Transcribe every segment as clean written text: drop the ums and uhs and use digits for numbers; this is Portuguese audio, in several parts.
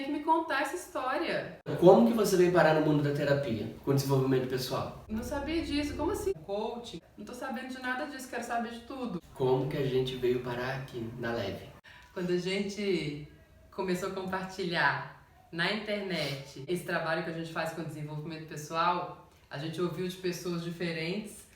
tem que me contar essa história. Como que você veio parar no mundo da terapia, com desenvolvimento pessoal? Não sabia disso, como assim? Coaching? Não tô sabendo de nada disso, quero saber de tudo. Como que a gente veio parar aqui, na Leve? Quando a gente começou a compartilhar na internet esse trabalho que a gente faz com desenvolvimento pessoal, a gente ouviu de pessoas diferentes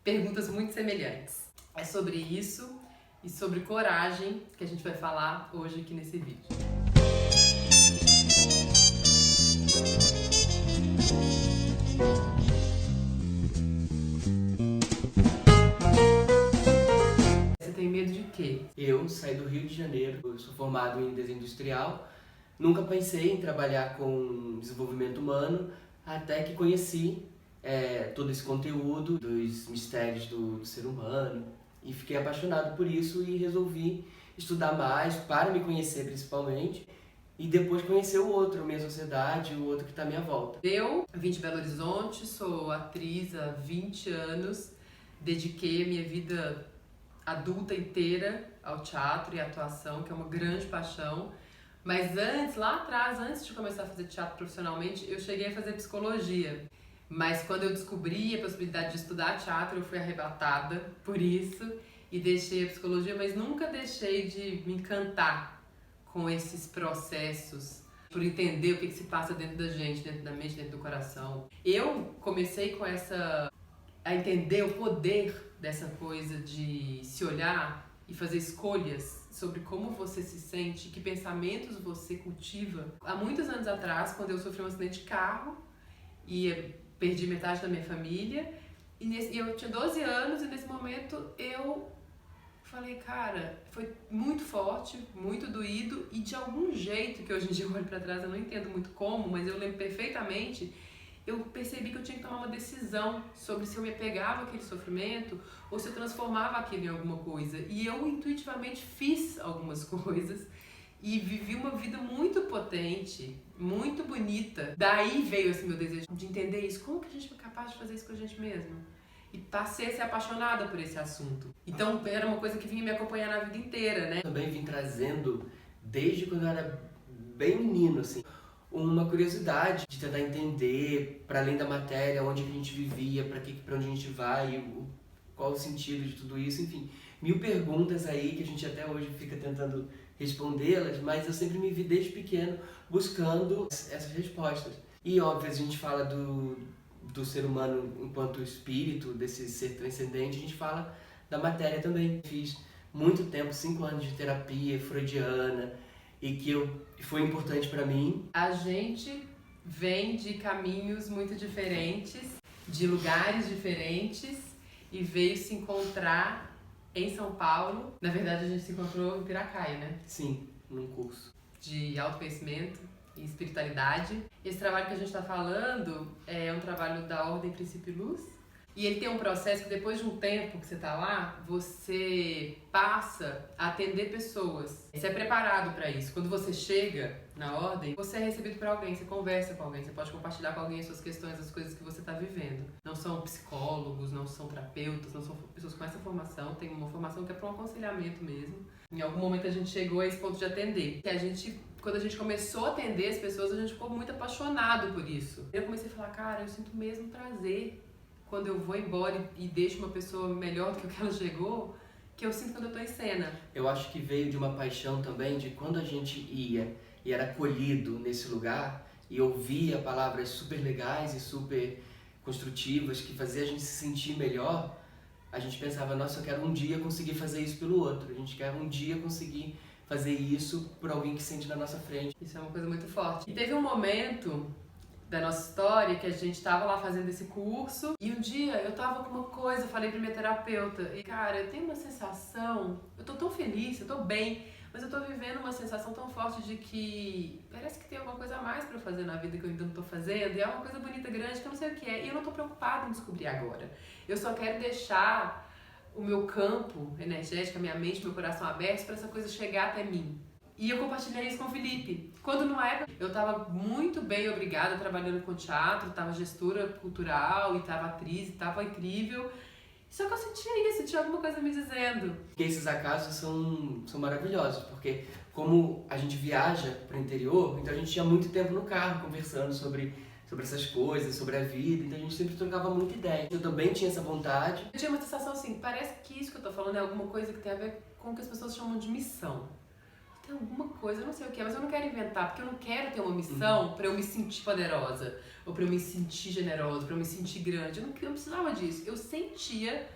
perguntas muito semelhantes. É sobre isso e sobre coragem que a gente vai falar hoje aqui nesse vídeo. Você tem medo de quê? Eu saí do Rio de Janeiro, eu sou formado em desenho industrial, nunca pensei em trabalhar com desenvolvimento humano, até que conheci todo esse conteúdo dos mistérios do ser humano e fiquei apaixonado por isso e resolvi estudar mais para me conhecer principalmente e depois conhecer o outro, a minha sociedade, o outro que está à minha volta. Eu vim de Belo Horizonte, sou atriz há 20 anos, dediquei a minha vida adulta inteira ao teatro e à atuação, que é uma grande paixão. Mas antes, lá atrás, antes de começar a fazer teatro profissionalmente, eu cheguei a fazer psicologia. Mas quando eu descobri a possibilidade de estudar teatro, eu fui arrebatada por isso e deixei a psicologia, mas nunca deixei de me encantar com esses processos, por entender o que se passa dentro da gente, dentro da mente, dentro do coração. Eu comecei a entender o poder dessa coisa de se olhar e fazer escolhas sobre como você se sente, que pensamentos você cultiva. Há muitos anos atrás, quando eu sofri um acidente de carro e perdi metade da minha família, e eu tinha 12 anos e nesse momento eu falei, cara, foi muito forte, muito doído e de algum jeito, que hoje em dia eu olho pra trás, eu não entendo muito como, mas eu lembro perfeitamente, eu percebi que eu tinha que tomar uma decisão sobre se eu me apegava àquele sofrimento ou se eu transformava aquilo em alguma coisa. E eu intuitivamente fiz algumas coisas e vivi uma vida muito potente, muito bonita. Daí veio esse meu desejo de entender isso. Como que a gente é capaz de fazer isso com a gente mesmo? E passei a ser apaixonada por esse assunto. Então era uma coisa que vinha me acompanhar na vida inteira, né? Também vim trazendo, desde quando eu era bem menino, assim, uma curiosidade de tentar entender, para além da matéria, onde a gente vivia, para onde a gente vai, qual o sentido de tudo isso, enfim. 1000 perguntas aí que a gente até hoje fica tentando respondê-las, mas eu sempre me vi desde pequeno buscando essas respostas. E óbvio, a gente fala do ser humano enquanto espírito, desse ser transcendente, a gente fala da matéria também. Fiz muito tempo, 5 anos de terapia freudiana, e que foi importante para mim. A gente vem de caminhos muito diferentes, de lugares diferentes, e veio se encontrar em São Paulo. Na verdade, a gente se encontrou em Piracaia, né? Sim, num curso de autoconhecimento e espiritualidade. Esse trabalho que a gente está falando é um trabalho da Ordem Princípio e Luz. E ele tem um processo que depois de um tempo que você está lá, você passa a atender pessoas. Você é preparado para isso. Quando você chega na Ordem, você é recebido por alguém, você conversa com alguém, você pode compartilhar com alguém as suas questões, as coisas que você está vivendo. Não são psicólogos, não são terapeutas, não são pessoas com essa formação, tem uma formação que é para um aconselhamento mesmo. Em algum momento a gente chegou a esse ponto de atender. Quando a gente começou a atender as pessoas, a gente ficou muito apaixonado por isso. Eu comecei a falar, cara, eu sinto mesmo prazer quando eu vou embora e deixo uma pessoa melhor do que o que ela chegou, que eu sinto quando eu tô em cena. Eu acho que veio de uma paixão também de quando a gente ia e era acolhido nesse lugar e ouvia palavras super legais e super construtivas que fazia a gente se sentir melhor, a gente pensava, nossa, eu quero um dia conseguir fazer isso pelo outro, a gente quer um dia conseguir fazer isso por alguém que sente na nossa frente. Isso é uma coisa muito forte. E teve um momento da nossa história que a gente tava lá fazendo esse curso e um dia eu tava com uma coisa, falei pra minha terapeuta e cara, eu tenho uma sensação, eu tô tão feliz, eu tô bem, mas eu tô vivendo uma sensação tão forte de que parece que tem alguma coisa a mais pra eu fazer na vida que eu ainda não tô fazendo e é uma coisa bonita, grande, que eu não sei o que é e eu não tô preocupada em descobrir agora. Eu só quero deixar o meu campo energético, a minha mente, meu coração aberto pra essa coisa chegar até mim. E eu compartilhei isso com o Felipe. Quando numa época eu tava muito bem, obrigada, trabalhando com teatro, tava gestora cultural e tava atriz e tava incrível. Só que eu sentia isso, tinha alguma coisa me dizendo. E esses acasos são maravilhosos, porque como a gente viaja para o interior, então a gente tinha muito tempo no carro conversando sobre essas coisas, sobre a vida, então a gente sempre trocava muita ideia. Eu também tinha essa vontade. Eu tinha uma sensação assim, parece que isso que eu tô falando é alguma coisa que tem a ver com o que as pessoas chamam de missão. Tem alguma coisa, eu não sei o que é, mas eu não quero inventar, porque eu não quero ter uma missão pra eu me sentir poderosa, ou pra eu me sentir generosa, pra eu me sentir grande. Eu não precisava disso. Eu sentia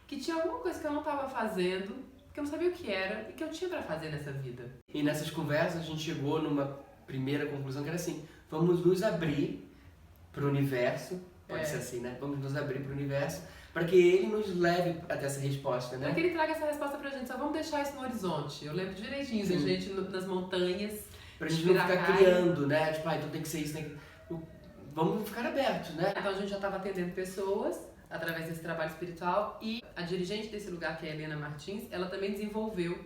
que tinha alguma coisa que eu não tava fazendo, que eu não sabia o que era e que eu tinha pra fazer nessa vida. E nessas conversas a gente chegou numa primeira conclusão que era assim, vamos nos abrir pro universo, pode ser assim, né? Vamos nos abrir pro universo, para que ele nos leve até essa resposta, né? Para que ele traga essa resposta pra gente, só vamos deixar isso no horizonte. Eu lembro direitinho da gente nas montanhas. Pra gente não ficar criando, né? Tipo, então tem que ser isso, vamos ficar abertos, né? Então a gente já estava atendendo pessoas através desse trabalho espiritual e a dirigente desse lugar, que é a Helena Martins, ela também desenvolveu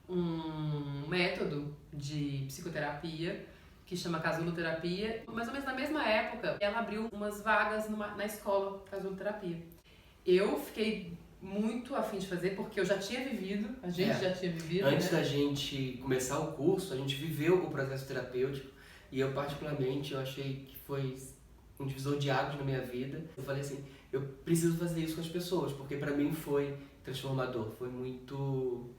um método de psicoterapia que chama Casuloterapia. Mais ou menos na mesma época, ela abriu umas vagas na escola Casuloterapia. Eu fiquei muito afim de fazer, porque eu já tinha vivido, a gente já tinha vivido. Antes da gente começar o curso, a gente viveu o processo terapêutico e eu particularmente, eu achei que foi um divisor de águas na minha vida. Eu falei assim, eu preciso fazer isso com as pessoas, porque pra mim foi transformador, foi muito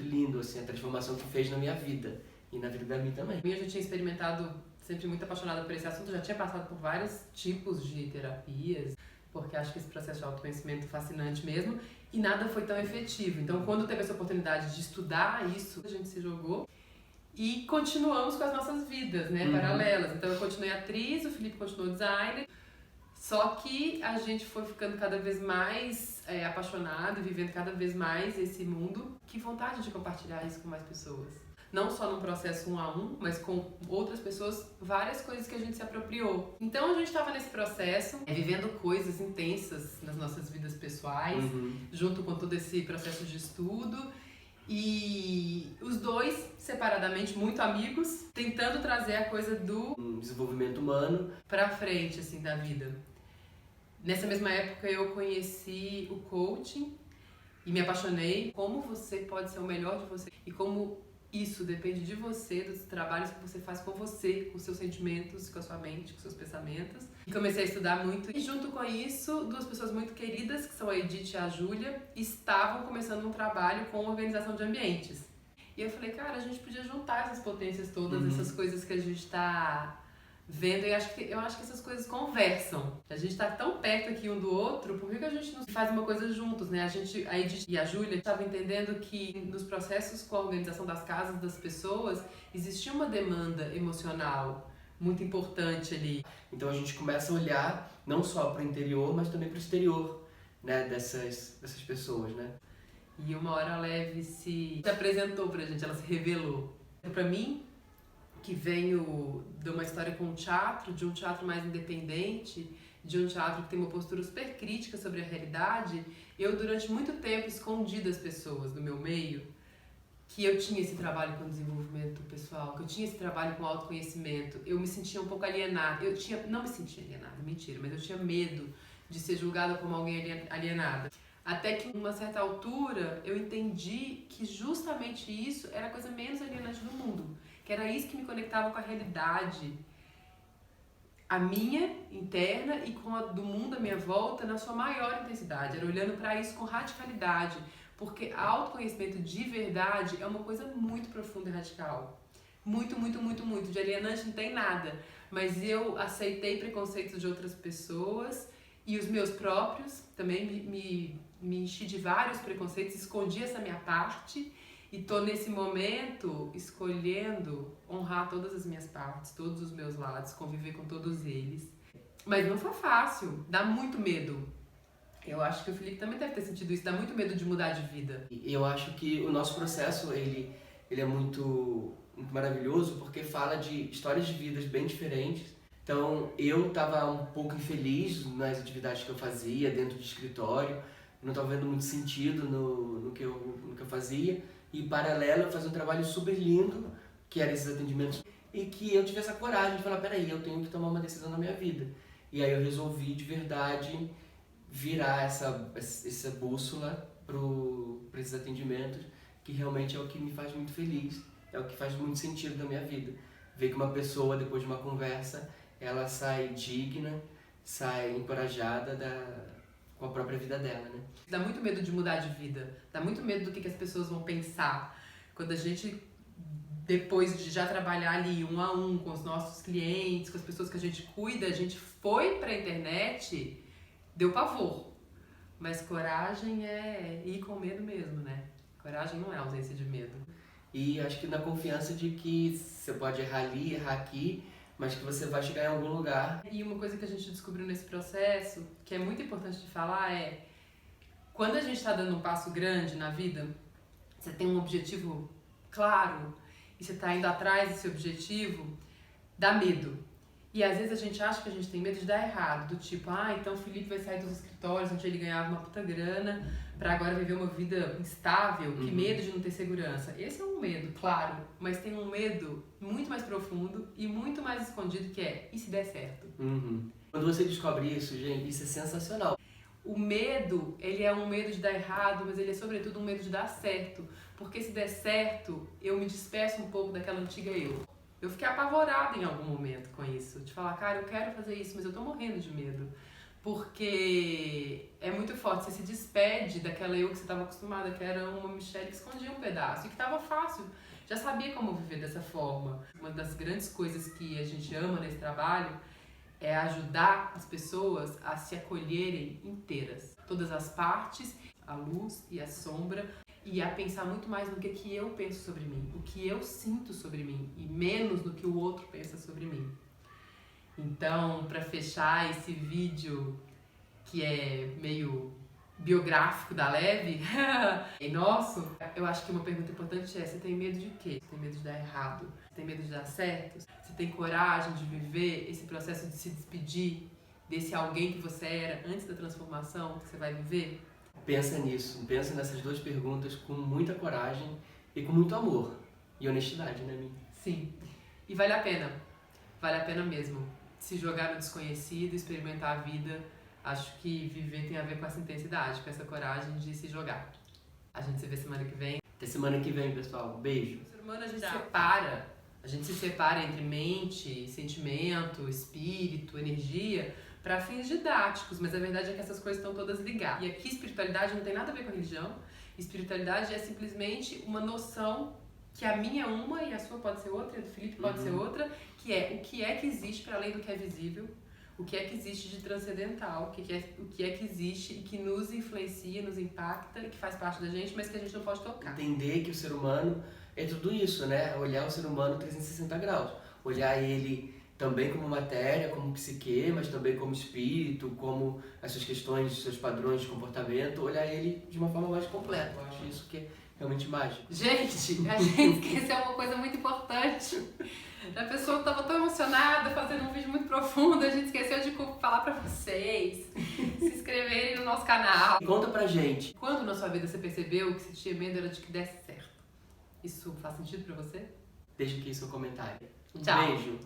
lindo, assim, a transformação que fez na minha vida e na vida da mim também. Eu já tinha experimentado, sempre muito apaixonada por esse assunto, já tinha passado por vários tipos de terapias, porque acho que esse processo de autoconhecimento é fascinante mesmo, e nada foi tão efetivo. Então, quando teve essa oportunidade de estudar isso, a gente se jogou e continuamos com as nossas vidas, né, paralelas. Então, eu continuei atriz, o Felipe continuou designer, só que a gente foi ficando cada vez mais apaixonado e vivendo cada vez mais esse mundo. Que vontade de compartilhar isso com mais pessoas. Não só num processo 1 a 1, mas com outras pessoas, várias coisas que a gente se apropriou. Então a gente estava nesse processo, vivendo coisas intensas nas nossas vidas pessoais, junto com todo esse processo de estudo. E os dois, separadamente, muito amigos, tentando trazer a coisa do desenvolvimento humano pra frente, assim, da vida. Nessa mesma época eu conheci o coaching e me apaixonei. Como você pode ser o melhor de você e como isso depende de você, dos trabalhos que você faz com você, com seus sentimentos, com a sua mente, com seus pensamentos. E comecei a estudar muito. E junto com isso, duas pessoas muito queridas, que são a Edith e a Júlia, estavam começando um trabalho com organização de ambientes. E eu falei, cara, a gente podia juntar essas potências todas, essas coisas que a gente está vendo, e eu acho que essas coisas conversam. A gente tá tão perto aqui um do outro, por que a gente não faz uma coisa juntos, né? A Edith e a Júlia estavam entendendo que nos processos com a organização das casas das pessoas, existia uma demanda emocional muito importante ali. Então a gente começa a olhar não só para o interior, mas também para o exterior, né, dessas pessoas, né? E uma hora a Leve se apresentou pra gente, ela se revelou. Pra mim, que venho de uma história com teatro, de um teatro mais independente, de um teatro que tem uma postura super crítica sobre a realidade, eu durante muito tempo escondi das pessoas do meu meio que eu tinha esse trabalho com desenvolvimento pessoal, que eu tinha esse trabalho com autoconhecimento. Eu me sentia um pouco alienada. Não me sentia alienada, mentira, mas eu tinha medo de ser julgada como alguém alienada. Até que, em uma certa altura, eu entendi que justamente isso era a coisa menos alienante do mundo. Que era isso que me conectava com a realidade, a minha interna e com a do mundo à minha volta na sua maior intensidade. Era olhando para isso com radicalidade, porque autoconhecimento de verdade é uma coisa muito profunda e radical. Muito, muito, muito, muito. De alienante não tem nada. Mas eu aceitei preconceitos de outras pessoas e os meus próprios, também me enchi de vários preconceitos, escondi essa minha parte. E tô nesse momento escolhendo honrar todas as minhas partes, todos os meus lados, conviver com todos eles. Mas não foi fácil, dá muito medo. Eu acho que o Felipe também deve ter sentido isso, dá muito medo de mudar de vida. E eu acho que o nosso processo, ele é muito maravilhoso, porque fala de histórias de vidas bem diferentes. Então, eu estava um pouco infeliz nas atividades que eu fazia dentro do escritório, não estava vendo muito sentido no que eu fazia. E, em paralelo, eu fazia um trabalho super lindo, que era esses atendimentos, e que eu tive essa coragem de falar, peraí, eu tenho que tomar uma decisão na minha vida. E aí eu resolvi, de verdade, virar essa bússola para esses atendimentos, que realmente é o que me faz muito feliz, é o que faz muito sentido da minha vida. Ver que uma pessoa, depois de uma conversa, ela sai digna, sai encorajada com a própria vida dela, né? Dá muito medo de mudar de vida, dá muito medo do que as pessoas vão pensar. Quando a gente, depois de já trabalhar ali um a um com os nossos clientes, com as pessoas que a gente cuida, a gente foi pra internet, deu pavor. Mas coragem é ir com medo mesmo, né? Coragem não é ausência de medo. E acho que na confiança de que você pode errar ali, errar aqui, mas que você vai chegar em algum lugar. E uma coisa que a gente descobriu nesse processo, que é muito importante de falar, é quando a gente está dando um passo grande na vida, você tem um objetivo claro e você está indo atrás desse objetivo, dá medo. E às vezes a gente acha que a gente tem medo de dar errado, do tipo, então o Felipe vai sair dos escritórios onde ele ganhava uma puta grana pra agora viver uma vida instável, que medo de não ter segurança. Esse é um medo, claro, mas tem um medo muito mais profundo e muito mais escondido que é, e se der certo? Quando você descobre isso, gente, isso é sensacional. O medo, ele é um medo de dar errado, mas ele é sobretudo um medo de dar certo, porque se der certo, eu me despeço um pouco daquela antiga eu. Eu fiquei apavorada em algum momento com isso, de falar, cara, eu quero fazer isso, mas eu tô morrendo de medo. Porque é muito forte, você se despede daquela eu que você estava acostumada, que era uma Michelle que escondia um pedaço e que estava fácil, já sabia como viver dessa forma. Uma das grandes coisas que a gente ama nesse trabalho é ajudar as pessoas a se acolherem inteiras. Todas as partes, a luz e a sombra, e a pensar muito mais no que eu penso sobre mim, o que eu sinto sobre mim, e menos no que o outro pensa sobre mim. Então, para fechar esse vídeo, que é meio biográfico da Leve, e nosso, eu acho que uma pergunta importante é, você tem medo de quê? Você tem medo de dar errado? Você tem medo de dar certo? Você tem coragem de viver esse processo de se despedir desse alguém que você era antes da transformação que você vai viver? Pensa nisso, pensa nessas duas perguntas com muita coragem e com muito amor e honestidade, né, Mi? Sim, e vale a pena mesmo. Se jogar no desconhecido, experimentar a vida, acho que viver tem a ver com essa intensidade, com essa coragem de se jogar. A gente se vê semana que vem. Até semana que vem, pessoal. Beijo. O ser humano a gente se separa entre mente, sentimento, espírito, energia, para fins didáticos, mas a verdade é que essas coisas estão todas ligadas. E aqui espiritualidade não tem nada a ver com a religião. Espiritualidade é simplesmente uma noção que a minha é uma e a sua pode ser outra, e a do Felipe pode ser outra, que é o que é que existe para além do que é visível, o que é que existe de transcendental, o que é que existe e que nos influencia, nos impacta e que faz parte da gente, mas que a gente não pode tocar. Entender que o ser humano é tudo isso, né? Olhar o ser humano 360 graus. Olhar ele também como matéria, como psique, mas também como espírito, como essas questões, seus padrões de comportamento, olhar ele de uma forma mais completa. Eu acho isso que é realmente mágico. Gente, a gente esqueceu uma coisa muito importante. A pessoa estava tão emocionada, fazendo um vídeo muito profundo, a gente esqueceu de falar pra vocês se inscreverem no nosso canal. Conta pra gente. Quando na sua vida você percebeu que você tinha medo era de que desse certo? Isso faz sentido pra você? Deixa aqui seu comentário. Um Tchau. beijo.